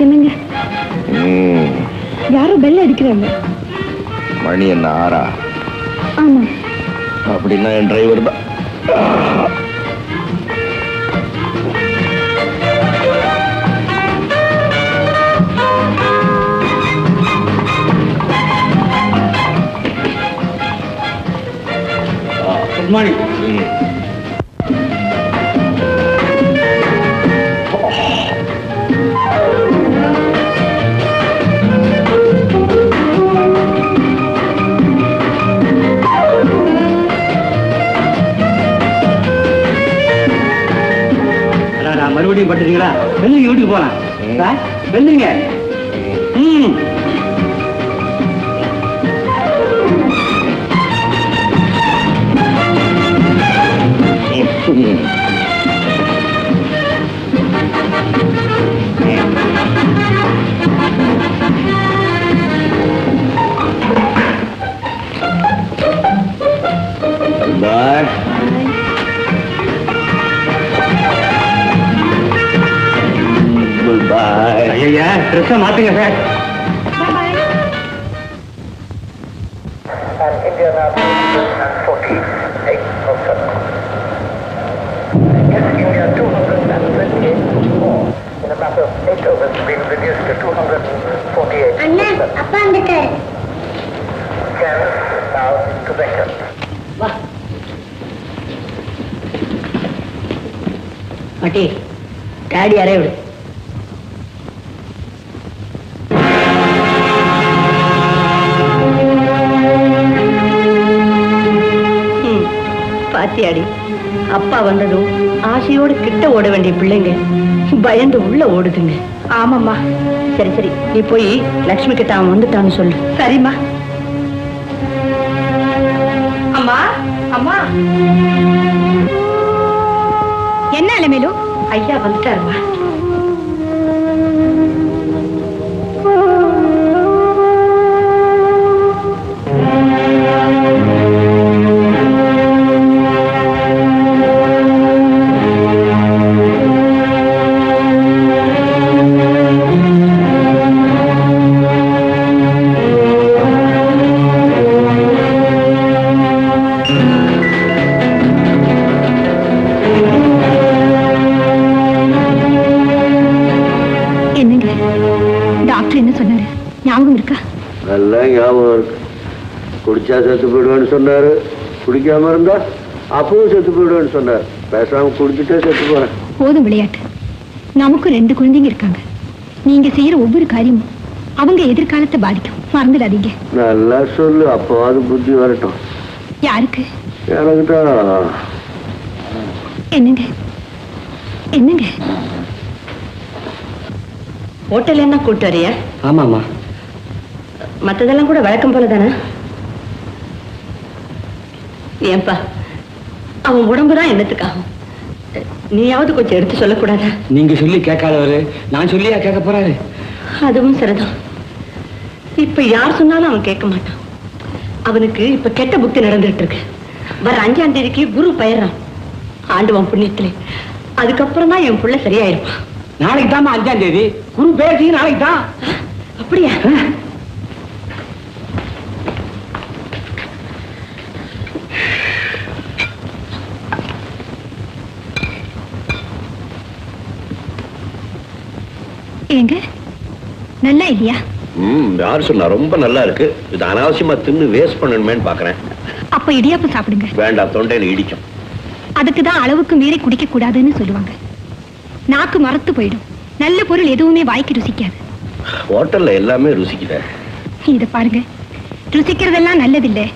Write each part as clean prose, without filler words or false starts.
என்னங்க யாரோ பெல் அடிக்கிறாங்க. மணி என்ன 6? ஆமா. அப்படின்னா என் டிரைவர் தான். Good morning. மறுபடியும் பட்டுறீங்களா? வெள்ளிங்க வீட்டுக்கு போலாம். வெள்ளிங்க. ஐயா ட்ரெஸ்ஸை மாத்துங்க சார். அப்பா வந்துட்டாரு. பாட்டி டாடி அறைய விடு. பாத்தியாடி, அப்பா வந்ததும் ஆசையோடு கிட்ட ஓட வேண்டிய பிள்ளைங்க பயந்து உள்ள ஓடுதுங்க. ஆமாம்மா. சரி சரி, நீ போய் லட்சுமி கிட்ட அவன் வந்துட்டான்னு சொல்லு. சரிம்மா. அம்மா அம்மா. என்ன அலமேலு? ஐயா வந்துட்டாருமா. நல்லா ஞாபகம் இருக்கு. குடிச்சா செத்து போயிடுவேன்னு சொன்னாரு, குடிக்காம இருந்தா அப்பவும் செத்து போயிடுவேன்னு சொன்னார். பேசாம குடிச்சுட்டே செத்து போறேன். போதும் விளையாட்டு. நமக்கு 2 குழந்தைங்க இருக்காங்க. நீங்க செய்யற ஒவ்வொரு காரியமும் அவங்க எதிர்காலத்தை பாதிக்கும், மறந்துடாதீங்க. நல்லா சொல்லு, அப்பவாது புத்தி வரட்டும். யாருக்கு? எனக்குதான். என்னங்க என்னங்க ஹோட்டல் என்ன கூட்டு வரையா? ஆமாமா. மற்றதெல்லாம் கூட வழக்கம் போல தானே? ஏன்பா, அவன் உடம்புதான் என்னத்துக்காகும்? நீயாவது கொஞ்சம் எடுத்து சொல்லக்கூடாதா? நீங்க சொல்லி கேட்காதவரு நான் சொல்லியா கேட்க போறாரு? அதுவும் சரிதான். இப்ப யார் சொன்னாலும் அவன் கேட்க மாட்டான். அவனுக்கு இப்ப கெட்ட புத்தி நடந்துட்டு இருக்கு. வர 5ஆம் தேதிக்கு குரு பயிர்றான். ஆண்டவன் புண்ணியத்திலே அதுக்கப்புறம் தான் என் புள்ள சரியாயிருப்பான். நாளைக்கு தான் 5ஆம் தேதி. குரு பேசி நாளைக்கு தான். அப்படியா? ஏங்க நல்லா இல்லையா? யார் சொன்னா? ரொம்ப நல்லா இருக்கு. இது அனாவசியமா தின்னு வேஸ்ட் பண்ணணுமேன்னு பாக்குறேன். அப்ப இடியாப்பம் சாப்பிடுங்க. வேண்டாம், தொண்டையில இடிக்கும். அதுக்குதான் அளவுக்கு மீறி குடிக்க கூடாதுன்னு சொல்லுவாங்க. நாக்கு மரத்து போயிடும். நல்ல பொருள் எதுவுமே வாய்க்கு ருசிக்காது. ஹோட்டல்ல எல்லாமே ருசிக்குத. இத பாருங்க, ருசிக்கிறதெல்லாம் நல்லதில்லை,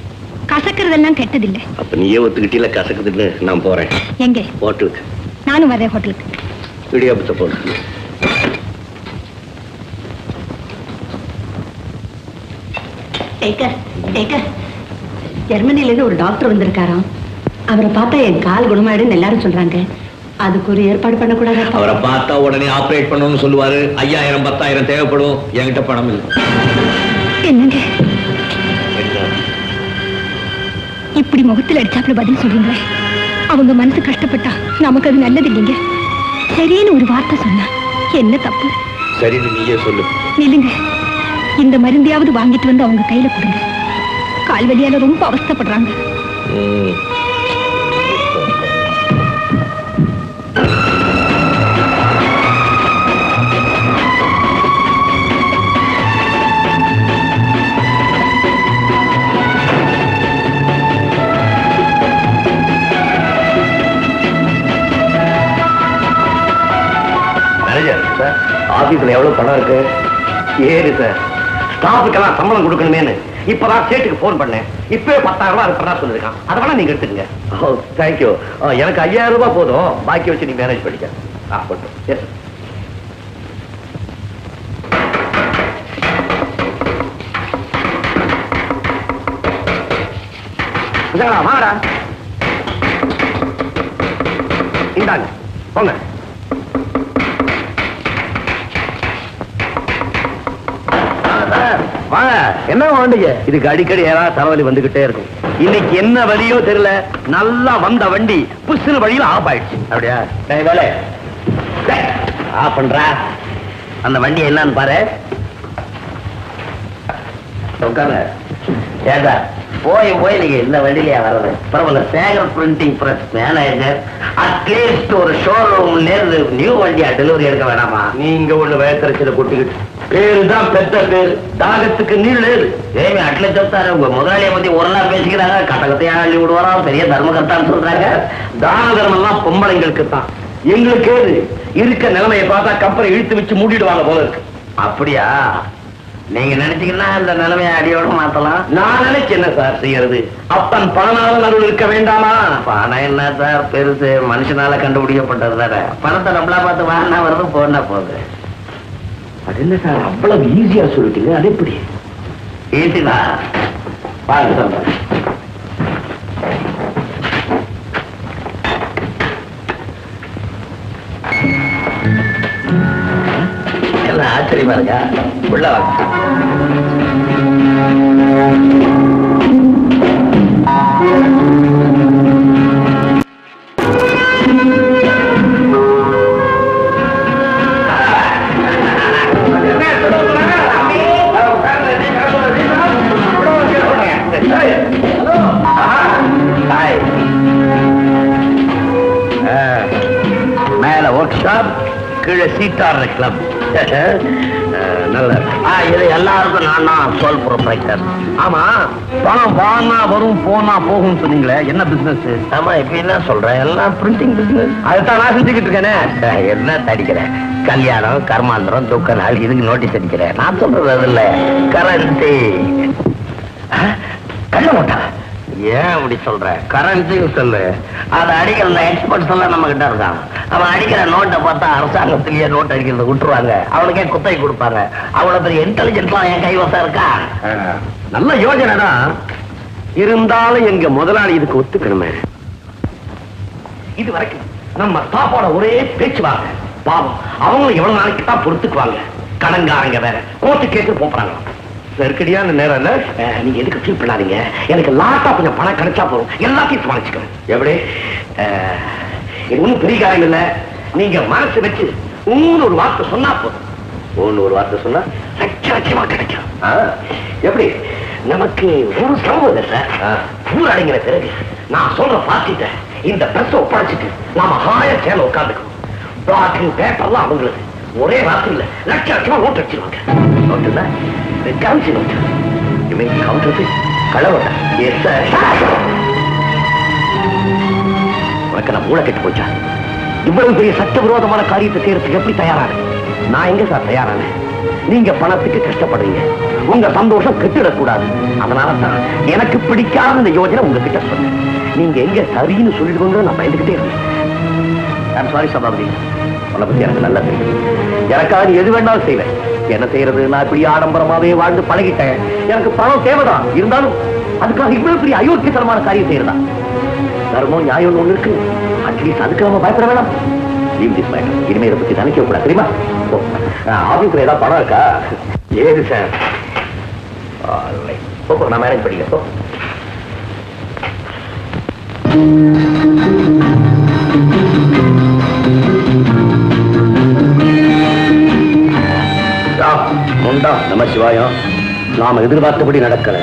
கசக்கிறதெல்லாம் கெட்டதில்லை. அப்ப நீயே ஒத்துக்கிட்டீல கசக்குதுன்னு. நான் போறேன். எங்க? ஹோட்டலுக்கு. நானும் வரேன் ஹோட்டலுக்கு. இடியாப்பத்தை போடு. ஜெர்மனில இருந்து ஒரு டாக்டர் வந்திருக்காராம். அவரை பார்த்தா என் கால் குணமாயிடுன்னு எல்லாரும் சொல்றாங்க. அதுக்கு ஒரு ஏற்பாடு பண்ணக்கூடாது? அவரை பார்த்தா உடனே ஆபரேட் பண்ணணும்னு சொல்லுவாரு. 5000 10,000 தேவைப்படும். என்கிட்ட பணம் இல்லை. என்னங்க இப்படி முகத்தில் அடிச்சாப்புல பதில் சொல்றீங்களே? அவங்க மனசு கஷ்டப்பட்டா நமக்கு அது நல்லது இல்லைங்க. சரின்னு ஒரு வார்த்தை சொன்னா என்ன தப்பு? சரின்னு நீயே சொல்லு. நில்லுங்க, இந்த மருந்தையாவது வாங்கிட்டு வந்து அவங்க கையில கொடுங்க. கால்வலியால ரொம்ப அவஸ்தைப்படுறாங்க. சார், ஆபீஸ்ல எவ்வளவு பணம் இருக்கு? ஏறு சார், ஸ்டாஃபுக்கெல்லாம் சம்பளம் கொடுக்கணுமேனு இப்பதான் ஸ்டேட்டுக்கு போன் பண்ணேன். இப்பவே 10,000 ரூபாய் இருக்கிறதா சொல்லிருக்கான். அதை வேணா நீங்க எடுத்துக்கங்க. தேங்க்யூ. எனக்கு 5,000 ரூபாய் போதும், பாக்கி வச்சு நீ மேனேஜ் பண்ணிக்க. போட்டோம். எஸ் வாடா, இந்தாங்க போங்க. என்ன வாண்டிங்க? இதுக்கு அடிக்கடி ஏதாவது தலைவலி வந்துகிட்டே இருக்கும். இன்னைக்கு என்ன வழியோ தெரியல, நல்லா வந்த வண்டி புஷ்னு வழியில ஆஃப் ஆயிடுச்சு. அப்படியா? வேலை ஆஃப் பண்ற அந்த வண்டி என்னன்னு பாரு. உட்காரு. ஏதா போய் நீங்க இந்த வண்டியிலேயே வர்றது பரவாயில்ல. Sekar printing press manager, at least ஒரு ஷோரூம் நியூ வண்டியா டெலிவரி எடுக்க வேணாமா? நீங்க ஒண்ணு வேத்தரச்சில கொட்டிக்கிட்டு பேருதான் பெத்த பேரு, தாகத்துக்கு நீள் ஏது. ஏமே அட்லீஸ்ட் சொல்றாரு, உங்க முதலாளியை பத்தி ஒரு நாள் பேசிக்கிறாங்க, கட்டகத்தையா அள்ளி விடுவாரா, பெரிய தர்மகர்த்தான்னு சொல்றாங்க. தான தர்மம் எல்லாம் பொம்பளைங்களுக்கு தான், எங்களுக்கு ஏது? இருக்க நிலைமையை பார்த்தா கப்பலை இழுத்து வச்சு மூடிடுவாங்க போல இருக்கு. அப்படியா? நீங்க நினைச்சீங்கன்னா இந்த நிலைமையை அடியோட மாத்தலாம். நான் நினைச்சு என்ன சார் செய்யறது? அப்பன் பணனால நடுவில் இருக்க வேண்டாமா? பணம் என்ன சார் பெருசு, மனுஷனால கண்டுபிடிக்கப்பட்டது தானே. பணத்தை நம்மளா பார்த்து வாங்கினா வருது, போனா போகுது. அது என்ன சார் அவ்வளவு ஈஸியா சொல்லிட்டீங்க? அது எப்படி ஈஸிதான்? பாருங்க சார், எல்லாம் ஆச்சரியமா இருக்கா? உள்ள வாங்க. மேல ஒர்க் ஷாப், கீழே சீட்டாடுற கிளப். நல்ல இது எல்லாருக்கும் நான் தான் சோல் ப்ரொப்ரைட்டர். ஆமா, பணம் வானா வரும் போனா போகும் சொன்னீங்களே, என்ன பிசினஸ்? ஆமா, இப்ப என்ன சொல்றேன், எல்லாம் பிரிண்டிங் பிசினஸ். அதுதான் நான் செஞ்சுக்கிட்டு இருக்கேனே. என்ன தடிக்கிறேன்? கல்யாணம், கர்மாந்திரம், துக்க நாள், இதுக்கு நோட்டீஸ் அடிக்கிறேன். நான் சொல்றது அது இல்ல, கரன்சி. கள்ள நோட்டா? ஏன் அப்படி சொல்ற? கரன்சியும் சொல்லு. அதை அடிக்கிற எக்ஸ்பர்ட்ஸ் எல்லாம் நம்ம கிட்ட இருக்கான். அவன் அடிக்கிற நோட்டை பார்த்தா அரசாங்கத்திலேயே நோட் அடிக்கிறத விட்டுருவாங்க, அவனுக்கே குத்தகை கொடுப்பாங்க. அவ்வளவு பெரிய இன்டெலிஜென்ட்லாம் என் கைவசம் இருக்கா? நல்ல யோஜனை தான், இருந்தாலும் எங்க முதலாளி இதுக்கு ஒத்துக்கணுமே. இது வரைக்கும் நம்ம ஸ்டாஃபோட ஒரே பேச்சுவாங்க. பாவம், அவங்களும் எவ்வளவு நாளைக்கு தான் பொறுத்துக்குவாங்க. கடன்காரங்க வேற கோர்ட்டு கேட்டு போறாங்க. நெருக்கடியான நேரம் இல்ல, நீங்க எதுக்கு ஃபீல் பண்ணாதீங்க. எனக்கு லாட்டா கொஞ்சம் பணம் கிடைச்சா போதும், எல்லாத்தையும் சமாளிச்சுக்கிறேன். எப்படி? இது ஒன்றும் பெரிய காரியம் இல்ல. நீங்க மனசு வச்சு ஒரு வார்த்தை சொன்னா போதும். ஒரு வார்த்தை சொன்னா லட்சமா கிடைக்கும். எப்படி? நமக்கு ஒரு சம்பவம் இல்லை சார். ஊர் அடங்கின பிறகு நான் சொல்ற பார்த்துட்ட இந்த பிரஸ் ஒப்படைச்சிட்டு நாம ஹாயா சேல உட்காந்துக்கணும். பிளாட்டிங் பேப்பர்லாம் அவங்களுக்கு ஒரே ராத்திரில லட்சமா நோட் அடிச்சிருவாங்க. நோட்டுல currency note. You mean counterfeit? கள்ளநோட்டா? Yes sir. உனக்கு நான் மூளை கெட்டு போச்சா? இவ்வளவு பெரிய சட்டவிரோதமான காரியத்தை செய்யறதுக்கு எப்படி தயாரான? நான் எங்க சார் தயாரானேன்? நீங்க பணத்துக்கு கஷ்டப்படுறீங்க, உங்க சந்தோஷம் கெட்டுடக்கூடாது. அதனாலதான் எனக்கு பிடிக்காத இந்த யோஜனை உங்ககிட்ட சொன்னேன். நீங்க எங்க சரின்னு சொல்லிடுவோங்க, நான் பயந்துகிட்டே இருந்தேன். ஐம் சாரி சபாபதி, உன்னை பத்தி எனக்கு நல்லா தெரியும். எனக்காக நீ எது வேண்டாலும் செய்வேன். என்ன செய்யறது? நான் இப்படி ஆடம்பரமாவே வாழ்ந்து பழகிட்டேன். எனக்கு பணம் தேவைதான், இருந்தாலும் அதுக்காக இவ்வளவு பெரிய அயோக்கியத்தனமான காரியம் செய்யறதா? தர்மம் நியாயம் ஒண்ணு இருக்கு, அட்லீஸ்ட் அதுக்கு நம்ம பயப்பட வேண்டாம். இனிமே இதை பத்தி நினைக்க கூடாது, தெரியுமா? ஆபீஸ்ல ஏதாவது பணம் இருக்கா? ஏது சார், நான் மேனேஜ் பண்ணிக்க. முண்டா நம சிவாயம். நாம எதிர்பார்த்தபடி நடக்கல.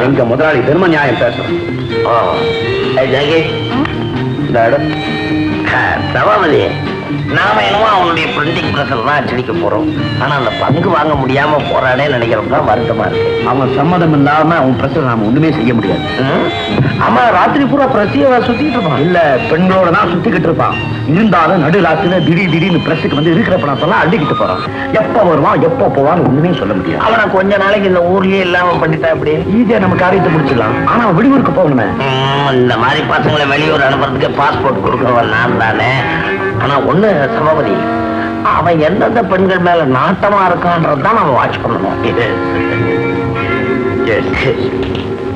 எங்க முதலாளி தர்ம நியாயம் பேசுறோம். இந்த இடம் சபாபதி, நாம என்னமோ அவனுடைய பிரிண்டிங் பிரஷர் தான் அச்சடிக்க போறோம். ஆனா அந்த பங்கு வாங்க முடியாம போறானே நினைக்கிறோம் தான் வருத்தமா இருக்கு. அவன் சம்மதம் இல்லாம அவன் பிரச்சனை நாம ஒண்ணுமே செய்ய முடியாது. ஆமா, ராத்திரி பூரா பிரசியவா சுத்திட்டு இருப்பான். இல்ல, பெண்களோட தான் சுத்திக்கிட்டு இருப்பான். இருந்தாலும் நடு ராத்திரில திடீர்னு பிரஸுக்கு வந்து இருக்கிற பணத்தெல்லாம் அள்ளிக்கிட்டு போறான். எப்ப வருவான் எப்ப போவான்னு ஒண்ணுமே சொல்ல முடியாது. அவனை கொஞ்ச நாளைக்கு இந்த ஊர்லயே இல்லாம பண்ணிட்டா அப்படி ஈஸியா நம்ம காரியத்தை முடிச்சிடலாம். ஆனா வெளியூருக்கு போகணுமே. இந்த மாதிரி பசங்களை வெளியூர் அனுப்புறதுக்கு பாஸ்போர்ட் கொடுக்கறவன் நான் தானே. ஆனா ஒண்ணு சபாபதி, அவன் எந்தெந்த பெண்கள் மேல நாட்டமா இருக்கான்றதுதான் நம்ம வாட்ச் பண்ணணும்.